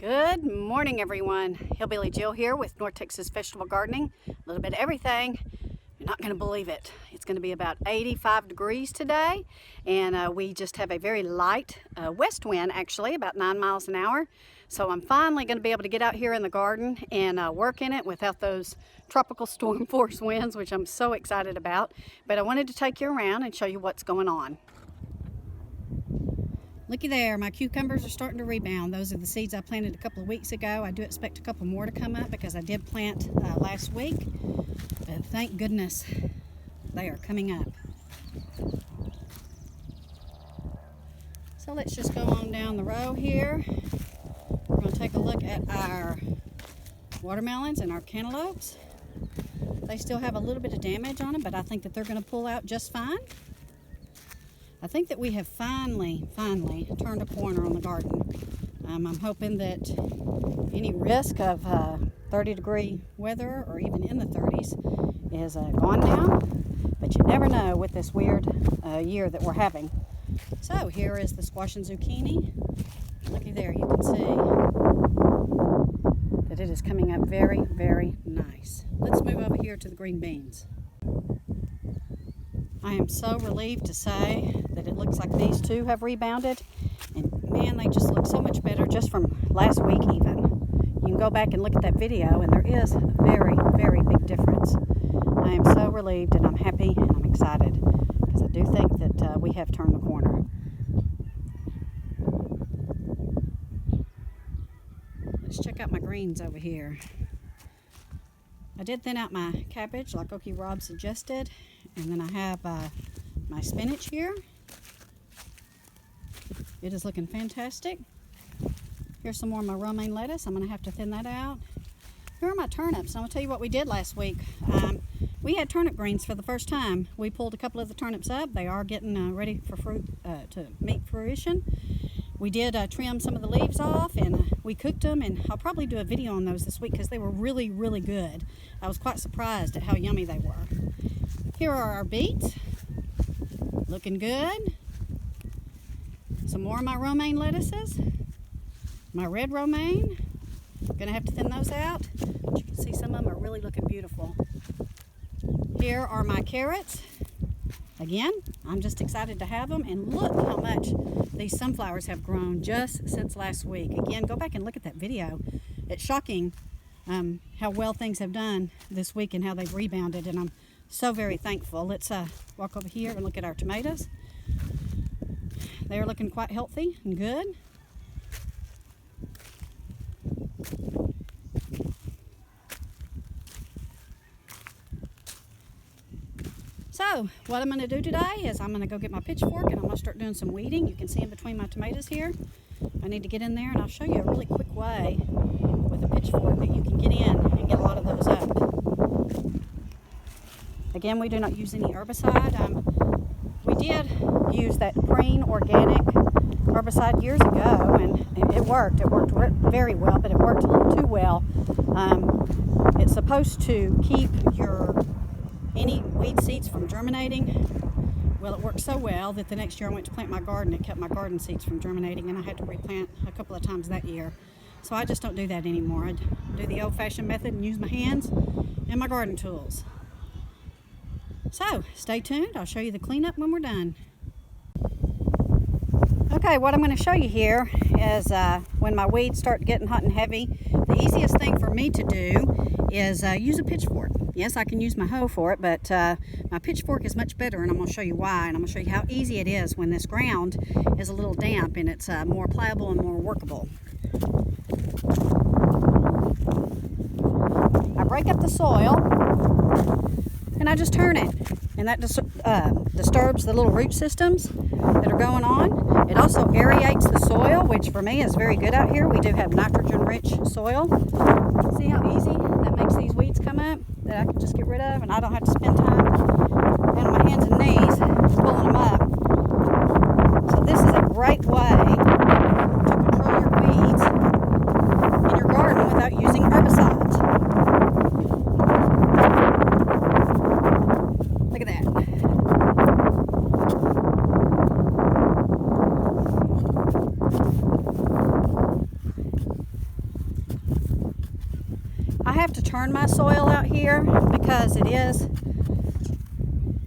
Good morning, everyone. Hillbilly Jill here with North Texas Vegetable Gardening. A little bit of everything. You're not going to believe it. It's going to be about 85 degrees today, and we just have a very light west wind, actually, about 9 miles an hour. So I'm finally going to be able to get out here in the garden and work in it without those tropical storm force winds, which I'm so excited about. But I wanted to take you around and show you what's going on. Looky there, my cucumbers are starting to rebound. Those are the seeds I planted a couple of weeks ago. I do expect a couple more to come up because I did plant last week. But thank goodness they are coming up. So let's just go on down the row here. We're going to take a look at our watermelons and our cantaloupes. They still have a little bit of damage on them, but I think that they're going to pull out just fine. I think that we have finally turned a corner on the garden. I'm hoping that any risk of 30-degree weather or even in the 30s is gone now, but you never know with this weird year that we're having. So here is the squash and zucchini. Looky there, you can see that it is coming up very, very nice. Let's move over here to the green beans. I am so relieved to say that it looks like these two have rebounded, and man, they just look so much better just from last week even. You can go back and look at that video, and there is a very, very big difference. I am so relieved, and I'm happy, and I'm excited, because I do think that we have turned the corner. Let's check out my greens over here. I did thin out my cabbage like Okie Rob suggested, and then I have my spinach here. It is looking fantastic. Here's some more of my romaine lettuce. I'm going to have to thin that out. Here are my turnips. I'm going to tell you what we did last week. We had turnip greens for the first time. We pulled a couple of the turnips up. They are getting ready for fruit to meet fruition. We did trim some of the leaves off, and we cooked them, and I'll probably do a video on those this week because they were really, really good. I was quite surprised at how yummy they were. Here are our beets, looking good. Some more of my romaine lettuces, my red romaine. Gonna have to thin those out, but you can see some of them are really looking beautiful. Here are my carrots. Again, I'm just excited to have them, and look how much these sunflowers have grown just since last week. Again, go back and look at that video. It's shocking how well things have done this week and how they've rebounded, and I'm so very thankful. Let's walk over here and look at our tomatoes. They are looking quite healthy and good. So what I'm going to do today is I'm going to go get my pitchfork, and I'm going to start doing some weeding. You can see in between my tomatoes here. I need to get in there, and I'll show you a really quick way with a pitchfork that you can get in and get a lot of those up. Again, we do not use any herbicide. We did use that green organic herbicide years ago, and it worked. It worked very well, but it worked a little too well. It's supposed to keep any weed seeds from germinating. Well, it worked so well that the next year I went to plant my garden. It kept my garden seeds from germinating, and I had to replant a couple of times that year. So I just don't do that anymore. I do the old-fashioned method and use my hands and my garden tools. So stay tuned. I'll show you the cleanup when we're done. Okay, what I'm going to show you here is when my weeds start getting hot and heavy, the easiest thing for me to do is use a pitchfork. Yes, I can use my hoe for it, but my pitchfork is much better, and I'm going to show you why, and I'm going to show you how easy it is when this ground is a little damp and it's more pliable and more workable. I break up the soil, and I just turn it, and that disturbs the little root systems that are going on. It also aerates the soil, which for me is very good out here. We do have nitrogen-rich soil. See how easy that makes these weeds come up that I can just get rid of, and I don't have to spend time on my hands and knees pulling them up. So this is a great way to control your weeds in your garden without using herbicides. Look at that. have to turn my soil out here because it is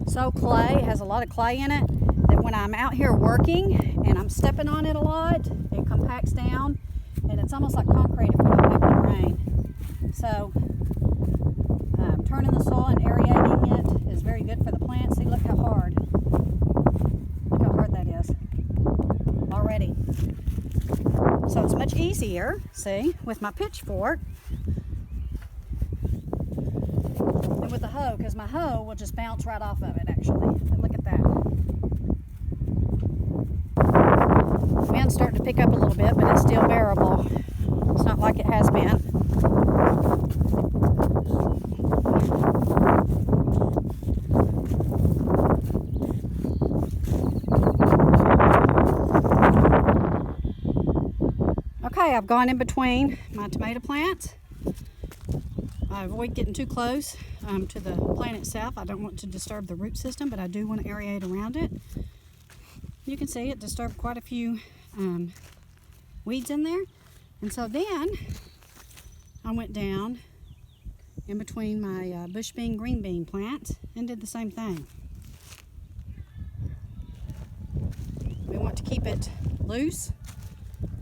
so clay. It has a lot of clay in it that when I'm out here working and I'm stepping on it a lot, it compacts down and it's almost like concrete if we don't have any rain. So turning the soil and aerating it is very good for the plant. See, look how hard that is already. So it's much easier, see, with my pitchfork than with the hoe, because my hoe will just bounce right off of it actually. But look at that. The wind's starting to pick up a little bit, but it's still bearable. It's not like it has been. Okay, I've gone in between my tomato plants. I avoid getting too close to the plant itself. I don't want to disturb the root system, but I do want to aerate around it. You can see it disturbed quite a few weeds in there. And so then I went down in between my bush bean, green bean plants and did the same thing. We want to keep it loose.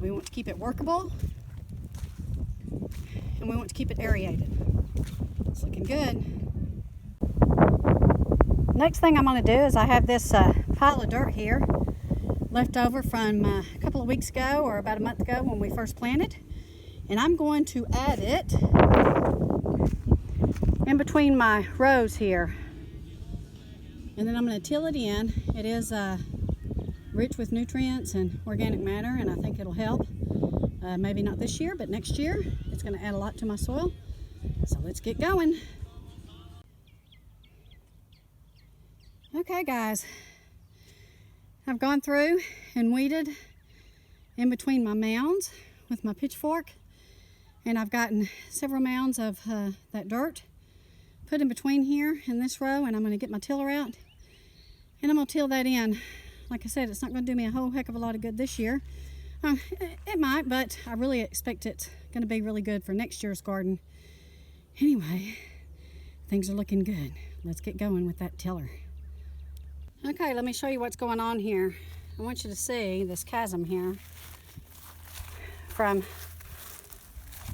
We want to keep it workable. And we want to keep it aerated. It's looking good. Next thing I'm going to do is I have this pile of dirt here left over from a couple of weeks ago or about a month ago when we first planted. And I'm going to add it in between my rows here. And then I'm going to till it in. It is rich with nutrients and organic matter, and I think it'll help. Maybe not this year, but next year. It's going to add a lot to my soil. So let's get going. Okay guys, I've gone through and weeded in between my mounds with my pitchfork, and I've gotten several mounds of that dirt put in between here in this row, and I'm going to get my tiller out and I'm going to till that in. Like I said, it's not going to do me a whole heck of a lot of good this year. It might, but I really expect it's going to be really good for next year's garden. Anyway, things are looking good. Let's get going with that tiller. Okay, let me show you what's going on here. I want you to see this chasm here from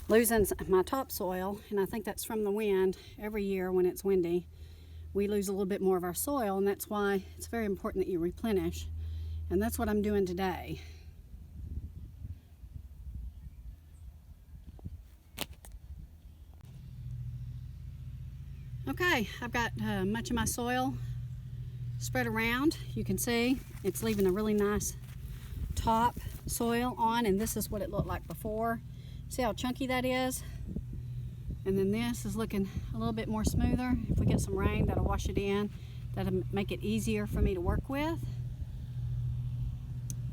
losing my topsoil, and I think that's from the wind. Every year when it's windy, we lose a little bit more of our soil, and that's why it's very important that you replenish. And that's what I'm doing today. Okay, I've got much of my soil spread around. You can see it's leaving a really nice top soil on, and this is what it looked like before. See how chunky that is? And then this is looking a little bit more smoother. If we get some rain, that'll wash it in. That'll make it easier for me to work with.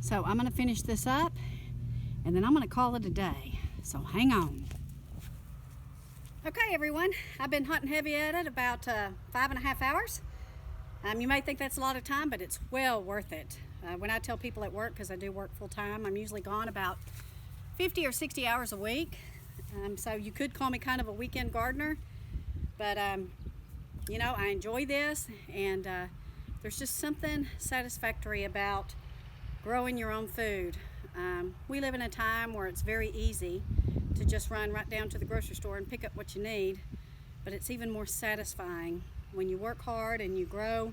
So I'm gonna finish this up, and then I'm gonna call it a day. So hang on. Okay everyone, I've been hot and heavy at it about 5.5 hours. You may think that's a lot of time, but it's well worth it. When I tell people at work, because I do work full time, I'm usually gone about 50 or 60 hours a week. So you could call me kind of a weekend gardener, but you know, I enjoy this, and there's just something satisfactory about growing your own food. We live in a time where it's very easy to just run right down to the grocery store and pick up what you need, but it's even more satisfying when you work hard and you grow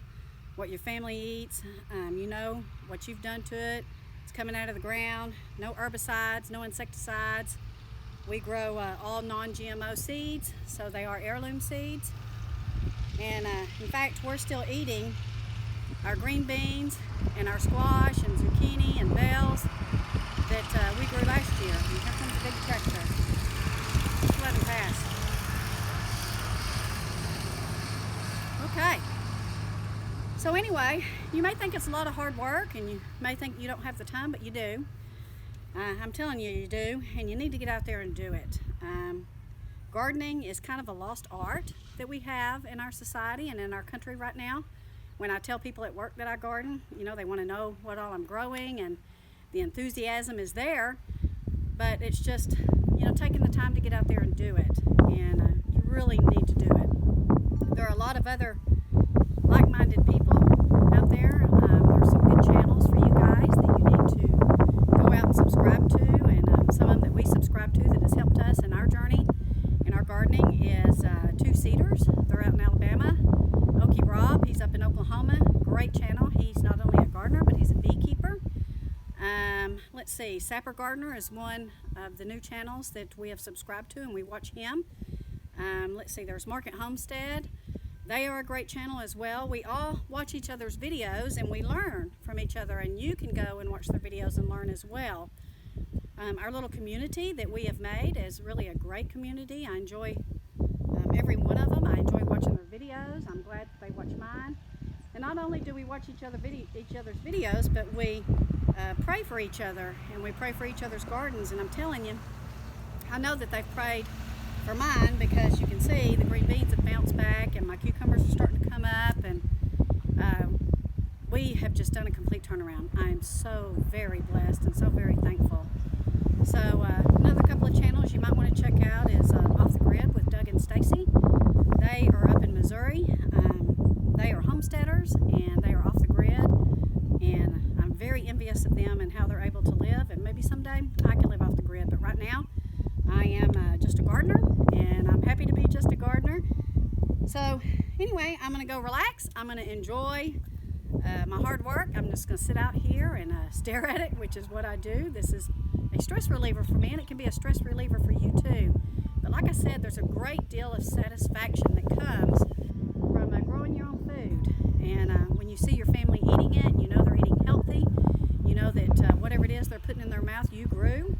what your family eats. You know what you've done to it. It's coming out of the ground. No herbicides, no insecticides. We grow all non-GMO seeds, so they are heirloom seeds. And in fact, we're still eating our green beans and our squash and zucchini and bells that we grew last year. And here comes a big tractor. Let's let him pass. Okay. So anyway, you may think it's a lot of hard work, and you may think you don't have the time, but you do. I'm telling you, you do, and you need to get out there and do it. Gardening is kind of a lost art that we have in our society and in our country right now. When I tell people at work that I garden, you know, they want to know what all I'm growing, and the enthusiasm is there, but it's just, you know, taking the time to get out there and do it. And really need to do it. There are a lot of other like-minded people out there. There's some good channels for you guys that you need to go out and subscribe to, and some of them that we subscribe to that has helped us in our journey in our gardening is Two Cedars. They're out in Alabama. Okie Rob, he's up in Oklahoma. Great channel. He's not only a gardener, but he's a beekeeper. Let's see, Sapper Gardener is one of the new channels that we have subscribed to, and we watch him. Let's see, there's Market Homestead. They are a great channel as well. We all watch each other's videos and we learn from each other, and you can go and watch their videos and learn as well. Our little community that we have made is really a great community. I enjoy every one of them. I enjoy watching their videos. I'm glad that they watch mine. And not only do we watch each other's videos, but we pray for each other, and we pray for each other's gardens. And I'm telling you, I know that they've prayed for mine, because you can see the green beans have bounced back and my cucumbers are starting to come up, and we have just done a complete turnaround. I am so very blessed and so very thankful. So another couple of channels you might want to check out is Off the Grid with Doug and Stacy. They are up in Missouri. They are homesteaders and they are off the grid, and I'm very envious of them and how they're able to live, and maybe someday I can live off the grid, but right now I am just a gardener, and I'm happy to be just a gardener. So anyway, I'm going to go relax. I'm going to enjoy my hard work. I'm just going to sit out here and stare at it, which is what I do. This is a stress reliever for me, and it can be a stress reliever for you too. But like I said, there's a great deal of satisfaction that comes from growing your own food. And when you see your family eating it, and you know they're eating healthy, you know that whatever it is they're putting in their mouth, you grew.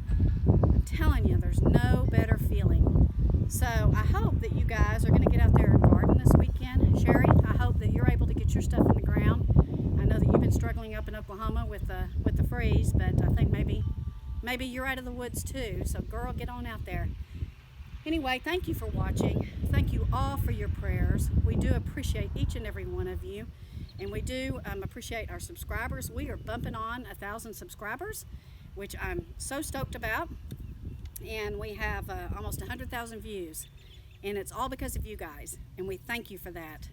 I'm telling you, there's no better feeling. So I hope that you guys are going to get out there and garden this weekend. Sherry, I hope that you're able to get your stuff in the ground. I know that you've been struggling up in Oklahoma with the freeze, but I think maybe you're out of the woods too. So girl, get on out there. Anyway, thank you for watching. Thank you all for your prayers. We do appreciate each and every one of you, and we do appreciate our subscribers. We are bumping on 1,000 subscribers, which I'm so stoked about, and we have almost 100,000 views, and it's all because of you guys, and we thank you for that.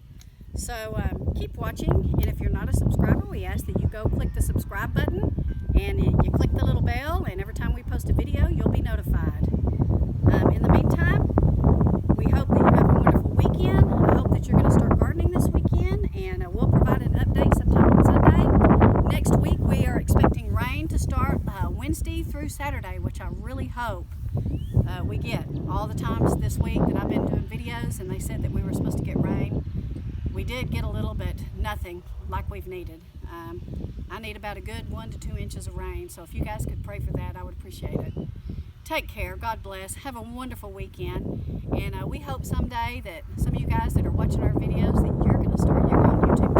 So keep watching, and if you're not a subscriber, we ask that you go click the subscribe button, and you click the little bell, and every time we post a video, you'll be notified. In the meantime, we hope that you have a wonderful weekend. I hope that you're going to start gardening this weekend, and we'll provide an update sometime on Sunday. Next week, we are expecting rain to start Wednesday through Saturday, which I really hope we get. All the times this week that I've been doing videos, and they said that we were supposed to get rain. We did get a little bit, nothing like we've needed. I need about a good 1 to 2 inches of rain, so if you guys could pray for that, I would appreciate it. Take care. God bless. Have a wonderful weekend. And we hope someday that some of you guys that are watching our videos, that you're going to start your own YouTube